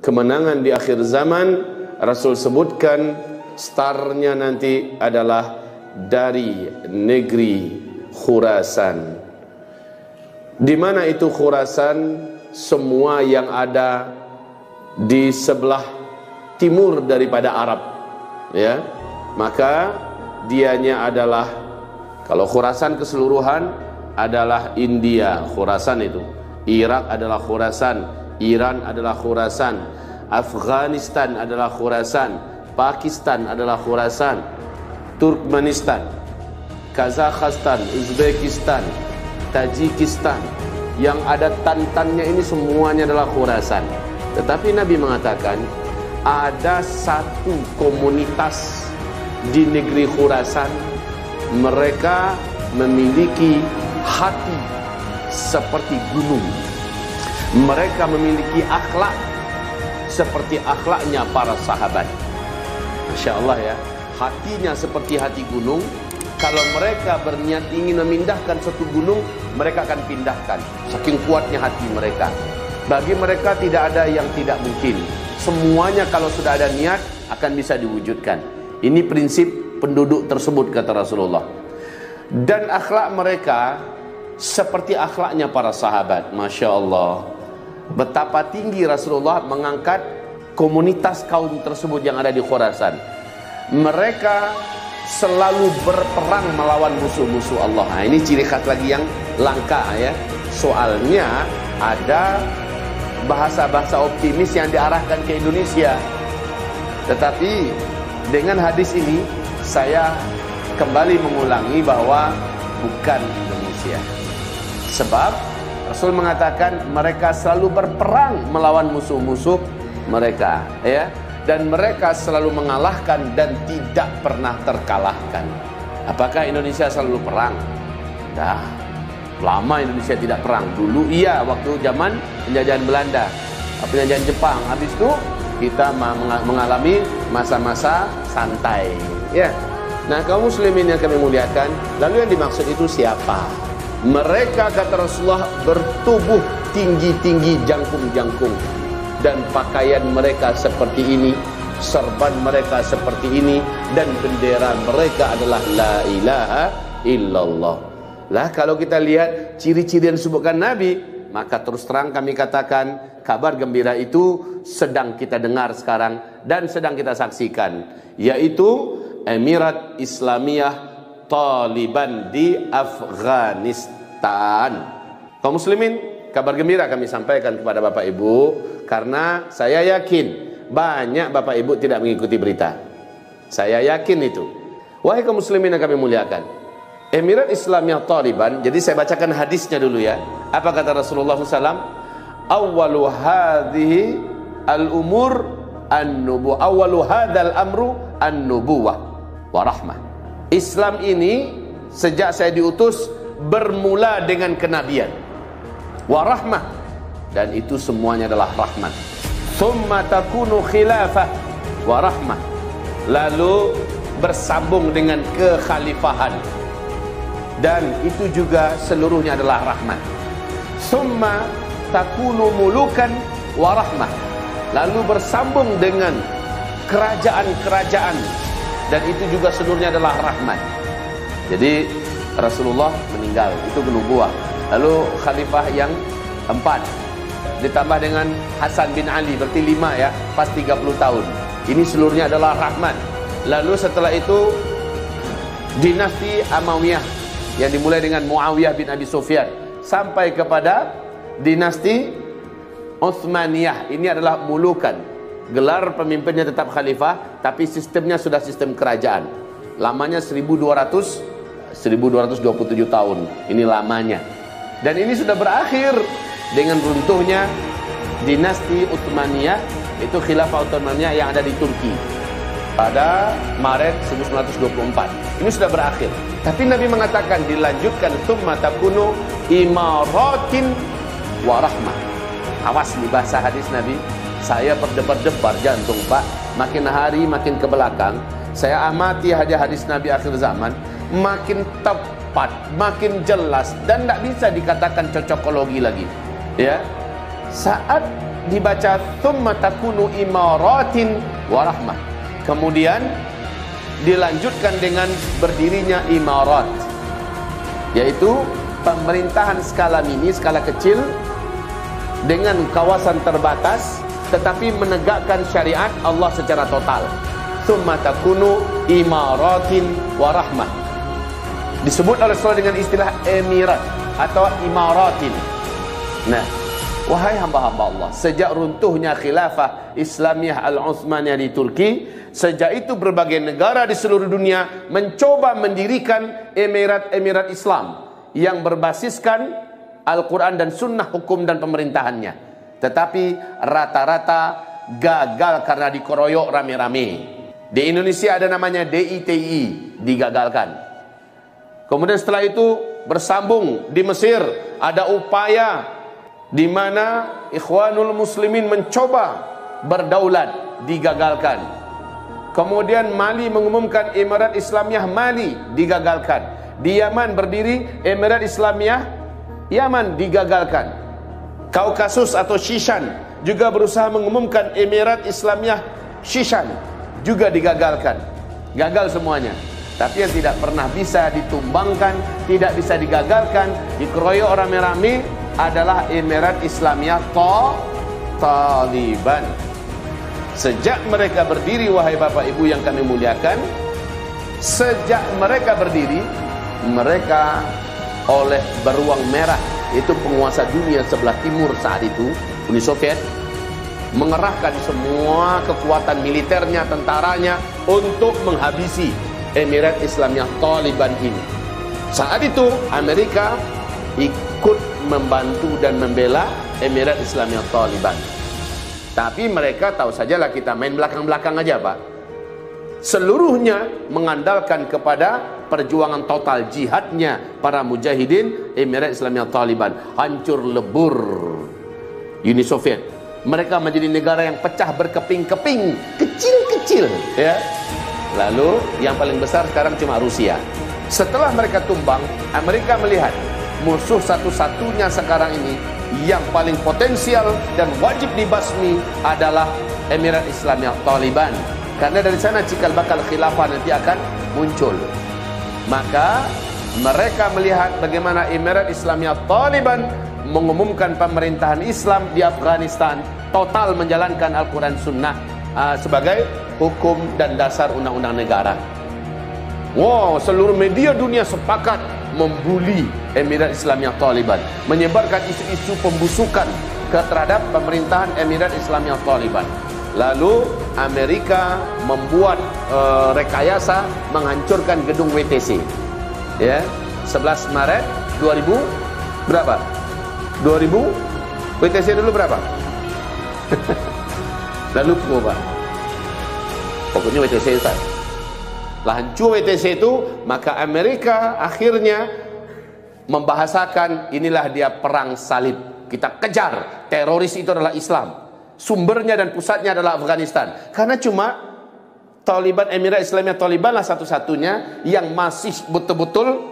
Kemenangan di akhir zaman, Rasul sebutkan startnya nanti adalah dari negeri Khurasan. Di mana itu Khurasan? Semua yang ada di sebelah timur daripada Arab, ya. Maka dianya adalah, kalau Khurasan keseluruhan adalah India, Khurasan itu. Irak adalah Khurasan, Iran adalah Khurasan, Afghanistan adalah Khurasan, Pakistan adalah Khurasan, Turkmenistan, Kazakhstan, Uzbekistan, Tajikistan, yang ada tantannya ini semuanya adalah Khurasan. Tetapi Nabi mengatakan ada satu komunitas di negeri Khurasan, mereka memiliki hati seperti gunung. Mereka memiliki akhlak seperti akhlaknya para sahabat. Masya Allah ya, hatinya seperti hati gunung. Kalau mereka berniat ingin memindahkan suatu gunung, mereka akan pindahkan. Saking kuatnya hati mereka. Bagi mereka tidak ada yang tidak mungkin. Semuanya kalau sudah ada niat akan bisa diwujudkan. Ini prinsip penduduk tersebut, kata Rasulullah. Dan akhlak mereka seperti akhlaknya para sahabat. Masya Allah. Betapa tinggi Rasulullah mengangkat komunitas kaum tersebut yang ada di Khurasan. Mereka selalu berperang melawan musuh-musuh Allah. Nah, ini ciri khas lagi yang langka ya. Soalnya ada bahasa-bahasa optimis yang diarahkan ke Indonesia. Tetapi dengan hadis ini saya kembali mengulangi bahwa bukan Indonesia. Sebab Rasul mengatakan mereka selalu berperang melawan musuh-musuh mereka, ya, dan mereka selalu mengalahkan dan tidak pernah terkalahkan. Apakah Indonesia selalu perang? Dah lama Indonesia tidak perang. Dulu iya, waktu zaman penjajahan Belanda, penjajahan Jepang. Habis itu kita mengalami masa-masa santai, ya. Nah, kaum muslimin yang kami muliakan, lalu yang dimaksud itu siapa? Mereka, kata Rasulullah, bertubuh tinggi-tinggi, jangkung-jangkung, dan pakaian mereka seperti ini, serban mereka seperti ini, dan bendera mereka adalah la ilaha illallah. Lah kalau kita lihat ciri-ciri yang disebutkan Nabi, maka terus terang kami katakan kabar gembira itu sedang kita dengar sekarang dan sedang kita saksikan, yaitu Emirat Islamiyah Taliban di Afghanistan. Kaum muslimin, kabar gembira kami sampaikan kepada Bapak Ibu, karena saya yakin banyak Bapak Ibu tidak mengikuti berita. Saya yakin itu. Wahai kaum muslimin yang kami muliakan, Emirat Islamiyah Taliban, jadi saya bacakan hadisnya dulu ya. Apa kata Rasulullah SAW? Awwalu hadhihi al-umur an-nubuwah, awwalu hadal amru an-nubuwah wa rahmah. Islam ini sejak saya diutus bermula dengan kenabian, warahmah, dan itu semuanya adalah rahmat. Thumma takunu khilafah warahmah, lalu bersambung dengan kekhalifahan, dan itu juga seluruhnya adalah rahmat. Thumma takunu mulukan warahmah, lalu bersambung dengan kerajaan-kerajaan, dan itu juga seluruhnya adalah rahmat. Jadi Rasulullah meninggal, itu nubuwah. Lalu khalifah yang 4 ditambah dengan Hasan bin Ali, berarti 5 ya, pas 30 tahun. Ini seluruhnya adalah rahmat. Lalu setelah itu dinasti Amawiyah yang dimulai dengan Muawiyah bin Abi Sufyan sampai kepada dinasti Utsmaniyah. Ini adalah mulukan. Gelar pemimpinnya tetap khalifah, tapi sistemnya sudah sistem kerajaan. Lamanya 1227 tahun. Ini lamanya. Dan ini sudah berakhir dengan runtuhnya dinasti Utsmaniyah, itu khilafah Utsmaniyah yang ada di Turki pada Maret 1924. Ini sudah berakhir. Tapi Nabi mengatakan dilanjutkan tsumma takunu imaratin wa rahmah. Awas nih bahasa hadis Nabi. Saya berdebar-debar jantung, Pak. Makin hari makin ke belakang, saya amati hadis-hadis Nabi akhir zaman, makin tepat, makin jelas, dan tidak bisa dikatakan cocokologi lagi. Ya, saat dibaca thumma takunu imaratin wa rahmah, kemudian dilanjutkan dengan berdirinya imarat, yaitu pemerintahan skala mini, skala kecil dengan kawasan terbatas, tetapi menegakkan syariat Allah secara total. Thumma takunu imaratin wa rahmah, disebut oleh Rasulullah dengan istilah emirat atau imaratin. Nah, wahai hamba-hamba Allah, sejak runtuhnya khilafah Islamiyah Al-Utsmaniyah di Turki, sejak itu berbagai negara di seluruh dunia mencoba mendirikan emirat-emirat Islam yang berbasiskan Al-Quran dan Sunnah hukum dan pemerintahannya. Tetapi rata-rata gagal karena dikeroyok rame-rame. Di Indonesia ada namanya DITI, digagalkan. Kemudian setelah itu bersambung di Mesir, ada upaya di mana Ikhwanul Muslimin mencoba berdaulat, digagalkan. Kemudian Mali mengumumkan Emirat Islamiyah Mali, digagalkan. Di Yaman berdiri Emirat Islamiyah Yaman, digagalkan. Kaukasus atau Shishan juga berusaha mengumumkan Emirat Islamiyah Shishan, juga digagalkan. Gagal semuanya. Tapi yang tidak pernah bisa ditumbangkan, tidak bisa digagalkan, dikeroyok rame-rame adalah Emirat Islamiyah Taliban. Sejak mereka berdiri, wahai Bapak Ibu yang kami muliakan, sejak mereka berdiri, mereka oleh beruang merah, itu penguasa dunia sebelah timur saat itu, Uni Soviet, mengerahkan semua kekuatan militernya, tentaranya untuk menghabisi Emirat Islamiyah Taliban ini. Saat itu Amerika ikut membantu dan membela Emirat Islamiyah Taliban. Tapi mereka tahu sajalah kita main belakang-belakang aja, Pak. Seluruhnya mengandalkan kepada perjuangan total jihadnya para mujahidin Emirat Islamiyah Taliban. Hancur lebur Uni Soviet. Mereka menjadi negara yang pecah berkeping-keping, kecil-kecil, ya. Lalu yang paling besar sekarang cuma Rusia. Setelah mereka tumbang, Amerika melihat musuh satu-satunya sekarang ini yang paling potensial dan wajib dibasmi adalah Emirat Islamiyah Taliban. Karena dari sana cikal bakal khilafah nanti akan muncul. Maka mereka melihat bagaimana Emirat Islamiyah Taliban mengumumkan pemerintahan Islam di Afghanistan, total menjalankan Al-Quran Sunnah sebagai hukum dan dasar undang-undang negara. Wow, seluruh media dunia sepakat membuli Emirat Islamiyah Taliban, menyebarkan isu-isu pembusukan terhadap pemerintahan Emirat Islamiyah Taliban. Lalu Amerika membuat rekayasa menghancurkan gedung WTC. Ya, 11 Maret 2000 berapa? 2000 WTC dulu berapa? Lalu Pak. Pokoknya WTC Ustaz. Lah hancur WTC itu, maka Amerika akhirnya membahasakan inilah dia perang salib. Kita kejar, teroris itu adalah Islam. Sumbernya dan pusatnya adalah Afghanistan. Karena cuma Taliban, Emirat Islamiyah Taliban lah satu-satunya yang masih betul-betul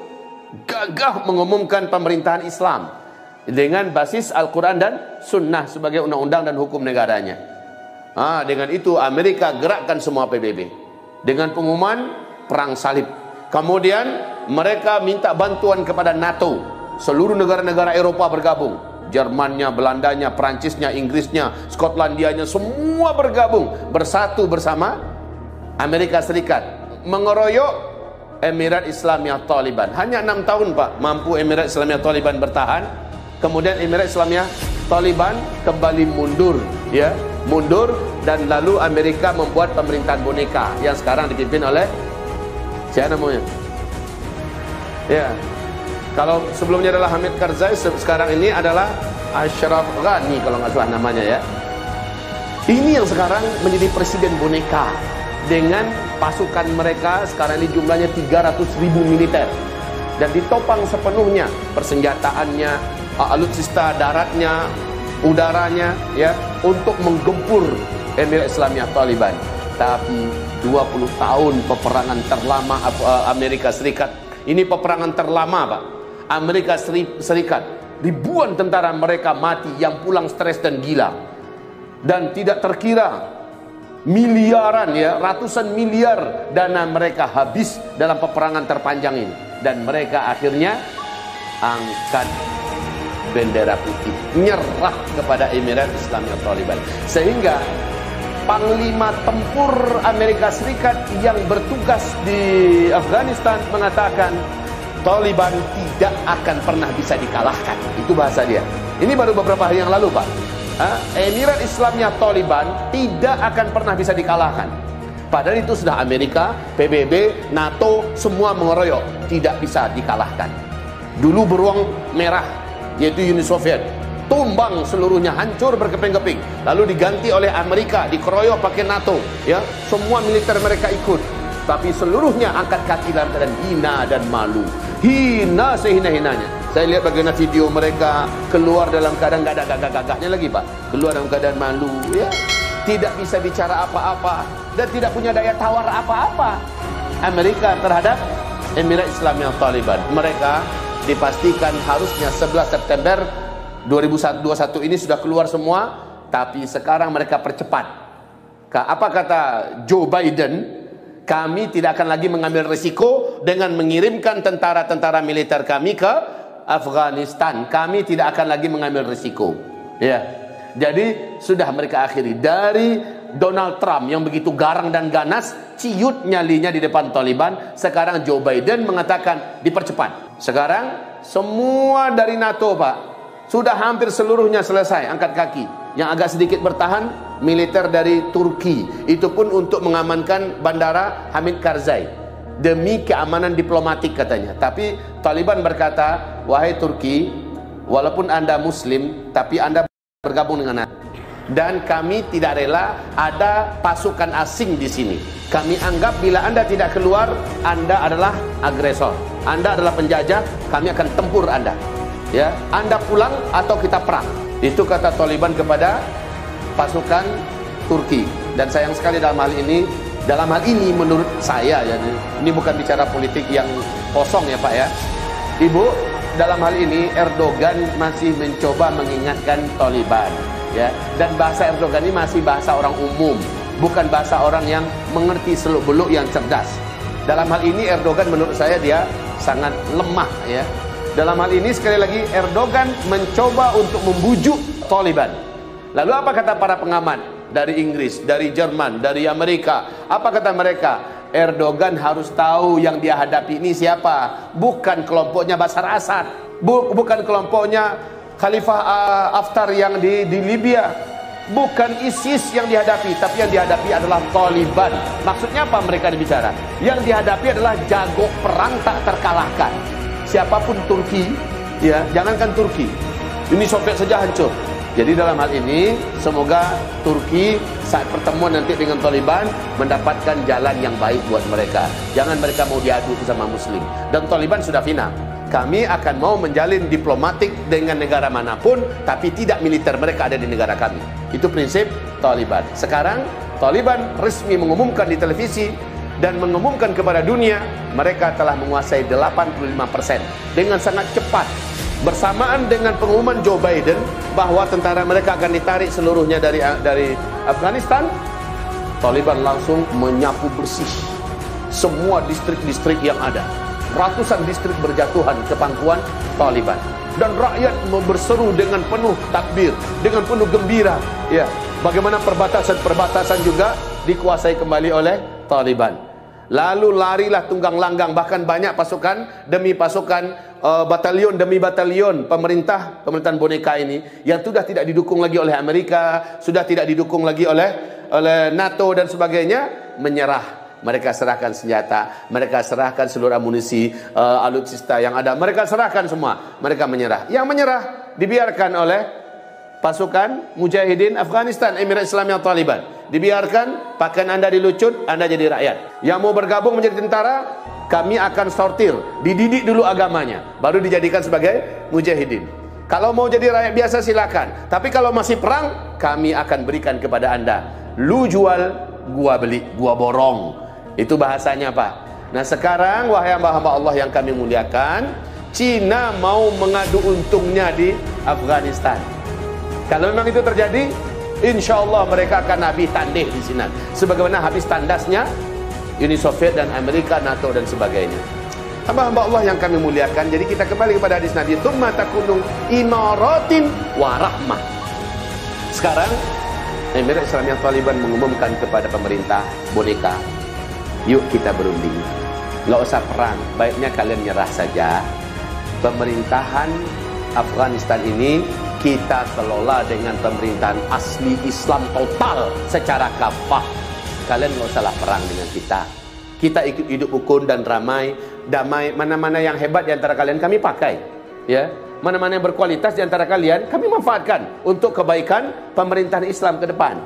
gagah mengumumkan pemerintahan Islam dengan basis Al-Quran dan Sunnah sebagai undang-undang dan hukum negaranya. Dengan itu Amerika gerakkan semua PBB dengan pengumuman perang salib. Kemudian mereka minta bantuan kepada NATO. Seluruh negara-negara Eropa bergabung. Jermannya, Belandanya, Perancisnya, Inggrisnya, Skotlandianya, semua bergabung, bersatu bersama Amerika Serikat mengeroyok Emirat Islamiyah Taliban. Hanya 6 tahun Pak mampu Emirat Islamiyah Taliban bertahan. Kemudian Emirat Islamiyah Taliban kembali mundur, ya, mundur, dan lalu Amerika membuat pemerintahan boneka yang sekarang dipimpin oleh siapa namanya? Ya, kalau sebelumnya adalah Hamid Karzai, sekarang ini adalah Ashraf Ghani kalau nggak salah namanya, ya. Ini yang sekarang menjadi presiden boneka dengan pasukan mereka sekarang ini jumlahnya 300.000 militer dan ditopang sepenuhnya persenjataannya, alutsista daratnya, udaranya, ya, untuk menggempur Emirat Islamiyah Taliban. Tapi 20 tahun peperangan terlama Amerika Serikat Ini peperangan terlama, Pak. Amerika Serikat, ribuan tentara mereka mati yang pulang stres dan gila. Dan tidak terkira miliaran, ya, ratusan miliar dana mereka habis dalam peperangan terpanjang ini. Dan mereka akhirnya angkat bendera putih, nyerah kepada Emirat Islamiyah Taliban. Sehingga Panglima Tempur Amerika Serikat yang bertugas di Afghanistan mengatakan Taliban tidak akan pernah bisa dikalahkan. Itu bahasa dia. Ini baru beberapa hari yang lalu, Pak. Emirat Islamiyah Taliban tidak akan pernah bisa dikalahkan. Padahal itu sudah Amerika, PBB, NATO semua mengeroyok, tidak bisa dikalahkan. Dulu beruang merah, yaitu Uni Soviet, tumbang seluruhnya, hancur berkeping-keping. Lalu diganti oleh Amerika, dikeroyok pakai NATO, ya. Semua militer mereka ikut, tapi seluruhnya angkat kaki dalam keadaan hina dan malu. Hina sehina-hinanya. Saya lihat bagaimana video mereka keluar dalam keadaan gak ada gagah-gagahnya lagi, Pak. Keluar dalam keadaan malu, ya. Tidak bisa bicara apa-apa dan tidak punya daya tawar apa-apa. Amerika terhadap Emirat Islamiyah Taliban. Mereka dipastikan harusnya 11 September 2021 ini sudah keluar semua, tapi sekarang mereka percepat. Apa kata Joe Biden? Kami tidak akan lagi mengambil risiko dengan mengirimkan tentara-tentara militer kami ke Afghanistan. Kami tidak akan lagi mengambil risiko. Ya. Jadi sudah mereka akhiri. Dari Donald Trump yang begitu garang dan ganas, ciut nyalinya di depan Taliban. Sekarang Joe Biden mengatakan dipercepat. Sekarang semua dari NATO, Pak, sudah hampir seluruhnya selesai angkat kaki. Yang agak sedikit bertahan militer dari Turki. Itu pun untuk mengamankan bandara Hamid Karzai demi keamanan diplomatik katanya. Tapi Taliban berkata, wahai Turki, walaupun Anda Muslim, tapi Anda bergabung dengan Anda. Dan kami tidak rela ada pasukan asing di sini. Kami anggap bila Anda tidak keluar, Anda adalah agresor. Anda adalah penjajah, kami akan tempur Anda. Ya, Anda pulang atau kita perang. Itu kata Taliban kepada pasukan Turki. Dan sayang sekali dalam hal ini menurut saya, ya, ini bukan bicara politik yang kosong ya Pak ya. Ibu, dalam hal ini Erdogan masih mencoba mengingatkan Taliban, ya. Dan bahasa Erdogan ini masih bahasa orang umum, bukan bahasa orang yang mengerti seluk-beluk yang cerdas. Dalam hal ini Erdogan menurut saya dia sangat lemah, ya. Dalam hal ini sekali lagi Erdogan mencoba untuk membujuk Taliban. Lalu apa kata para pengamat dari Inggris, dari Jerman, dari Amerika? Apa kata mereka? Erdogan harus tahu yang dia hadapi ini siapa. Bukan kelompoknya Bashar Assad, bukan kelompoknya Khalifah Haftar yang di Libya, bukan ISIS yang dihadapi, tapi yang dihadapi adalah Taliban. Maksudnya apa mereka bicara? Yang dihadapi adalah jago perang tak terkalahkan. Siapapun Turki, ya, jangankan Turki, Uni Soviet saja hancur. Jadi dalam hal ini semoga Turki saat pertemuan nanti dengan Taliban mendapatkan jalan yang baik buat mereka. Jangan mereka mau diadu sama Muslim. Dan Taliban sudah final. Kami akan mau menjalin diplomatik dengan negara manapun, tapi tidak militer mereka ada di negara kami. Itu prinsip Taliban. Sekarang Taliban resmi mengumumkan di televisi dan mengumumkan kepada dunia mereka telah menguasai 85% dengan sangat cepat. Bersamaan dengan pengumuman Joe Biden bahwa tentara mereka akan ditarik seluruhnya dari Afghanistan, Taliban langsung menyapu bersih semua distrik-distrik yang ada. Ratusan distrik berjatuhan ke pangkuan Taliban dan rakyat berseru dengan penuh takbir, dengan penuh gembira. Ya, bagaimana perbatasan juga dikuasai kembali oleh Taliban. Lalu larilah tunggang langgang, bahkan banyak pasukan demi pasukan, batalion demi batalion pemerintahan boneka ini yang sudah tidak didukung lagi oleh Amerika, sudah tidak didukung lagi oleh NATO dan sebagainya, menyerah. Mereka serahkan senjata, mereka serahkan seluruh amunisi, alutsista yang ada, mereka serahkan semua, mereka menyerah. Yang menyerah dibiarkan oleh pasukan Mujahidin Afghanistan, Emirat Islamiyah Taliban. Dibiarkan, pakaian Anda dilucut, Anda jadi rakyat. Yang mau bergabung menjadi tentara, kami akan sortir, dididik dulu agamanya, baru dijadikan sebagai Mujahidin. Kalau mau jadi rakyat biasa silakan, tapi kalau masih perang, kami akan berikan kepada Anda. Lu jual, gua beli, gua borong. Itu bahasanya Pak. Nah sekarang wahai hamba-hamba Allah yang kami muliakan, Cina mau mengadu untungnya di Afghanistan. Kalau memang itu terjadi, insya Allah mereka akan habis tandih di sini, sebagaimana habis tandasnya Uni Soviet dan Amerika, NATO dan sebagainya. Hamba-hamba Allah yang kami muliakan, jadi kita kembali kepada hadis Nabi, tsumma takunu imaratin wa rahmah. Sekarang Emirat Islamiyah Taliban mengumumkan kepada pemerintah boneka, yuk kita berunding, nggak usah perang, baiknya kalian nyerah saja. Pemerintahan Afghanistan ini kita kelola dengan pemerintahan asli Islam total secara kafah. Kalian nggak usahlah perang dengan kita. Kita ikut hidup rukun dan damai. Mana-mana yang hebat di antara kalian kami pakai, ya. Mana-mana yang berkualitas di antara kalian kami manfaatkan untuk kebaikan pemerintahan Islam ke depan.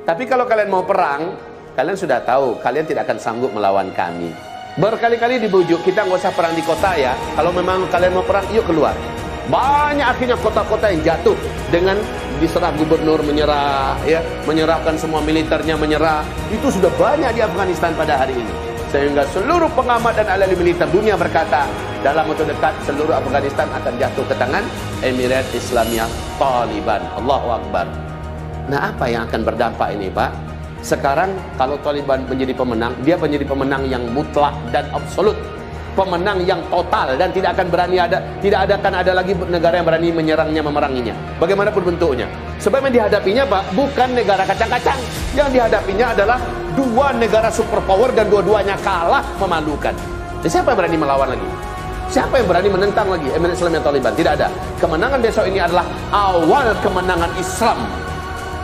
Tapi kalau kalian mau perang, kalian sudah tahu kalian tidak akan sanggup melawan kami. Berkali-kali dibujuk, kita nggak usah perang di kota ya. Kalau memang kalian mau perang, yuk keluar. Banyak akhirnya kota-kota yang jatuh dengan diserah gubernur menyerah, ya, menyerahkan semua militernya menyerah. Itu sudah banyak di Afghanistan pada hari ini. Sehingga seluruh pengamat dan ahli militer dunia berkata, dalam waktu dekat seluruh Afghanistan akan jatuh ke tangan Emirat Islamiyah Taliban. Allahu Akbar. Nah, apa yang akan berdampak ini, Pak? Sekarang kalau Taliban menjadi pemenang, dia menjadi pemenang yang mutlak dan absolut. Pemenang yang total dan tidak akan ada lagi negara yang berani menyerangnya, memeranginya. Bagaimanapun bentuknya. Sebab yang dihadapinya, Pak, bukan negara kacang-kacang. Yang dihadapinya adalah dua negara superpower dan dua-duanya kalah memalukan. Jadi siapa yang berani melawan lagi? Siapa yang berani menentang lagi Emirat Islamiyah Taliban? Tidak ada. Kemenangan besok ini adalah awal kemenangan Islam.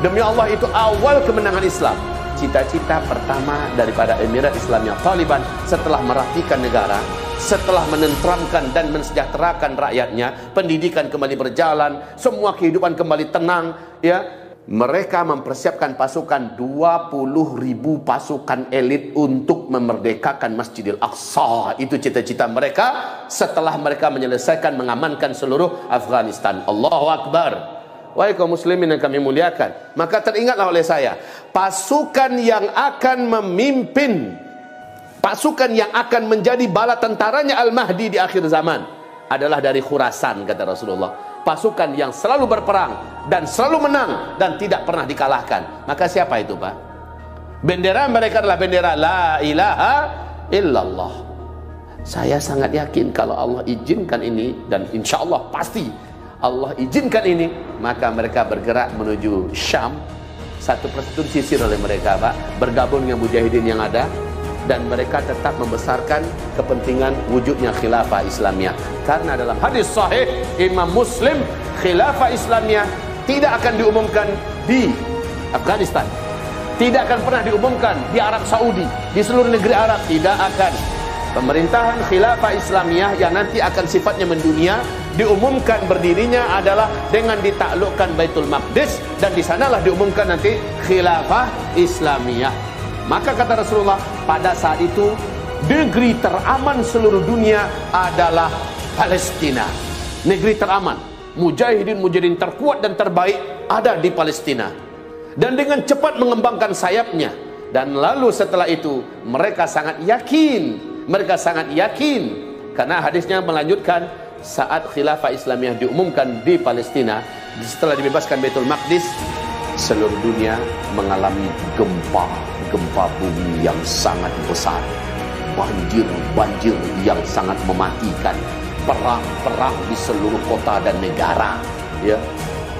Demi Allah, itu awal kemenangan Islam. Cita-cita pertama daripada Emirat Islamiyah Taliban setelah merapikan negara, setelah menenteramkan dan mensejahterakan rakyatnya, pendidikan kembali berjalan, semua kehidupan kembali tenang, ya. Mereka mempersiapkan pasukan 20.000 pasukan elit untuk memerdekakan Masjidil Aqsa. Itu cita-cita mereka setelah mereka menyelesaikan mengamankan seluruh Afghanistan. Allahu Akbar. Wahai kaum muslimin yang kami muliakan, maka teringatlah oleh saya, pasukan yang akan memimpin, pasukan yang akan menjadi bala tentaranya Al-Mahdi di akhir zaman adalah dari Khurasan, kata Rasulullah. Pasukan yang selalu berperang dan selalu menang dan tidak pernah dikalahkan. Maka siapa itu, Pak? Bendera mereka adalah bendera La ilaha illallah. Saya sangat yakin kalau Allah izinkan ini, dan insya Allah pasti Allah izinkan ini, maka mereka bergerak menuju Syam. Satu persatu disisir oleh mereka, Pak, bergabung dengan mujahidin yang ada, dan mereka tetap membesarkan kepentingan wujudnya khilafah Islamiyah. Karena dalam hadis sahih Imam Muslim, khilafah Islamiyah tidak akan diumumkan di Afghanistan, tidak akan pernah diumumkan di Arab Saudi, di seluruh negeri Arab, tidak akan. Pemerintahan khilafah Islamiyah yang nanti akan sifatnya mendunia diumumkan berdirinya adalah dengan ditaklukkan Baitul Maqdis, dan di sanalah diumumkan nanti khilafah Islamiyah. Maka kata Rasulullah, pada saat itu negeri teraman seluruh dunia adalah Palestina. Negeri teraman, mujahidin terkuat dan terbaik ada di Palestina, dan dengan cepat mengembangkan sayapnya. Dan lalu setelah itu mereka sangat yakin, karena hadisnya melanjutkan, saat khilafah Islamiyah diumumkan di Palestina, setelah dibebaskan Baitul Maqdis, seluruh dunia mengalami gempa bumi yang sangat besar, banjir yang sangat mematikan, perang di seluruh kota dan negara, ya,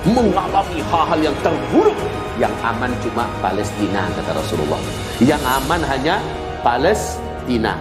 mengalami hal-hal yang terburuk. Yang aman cuma Palestina, kata Rasulullah. Yang aman hanya Palestina.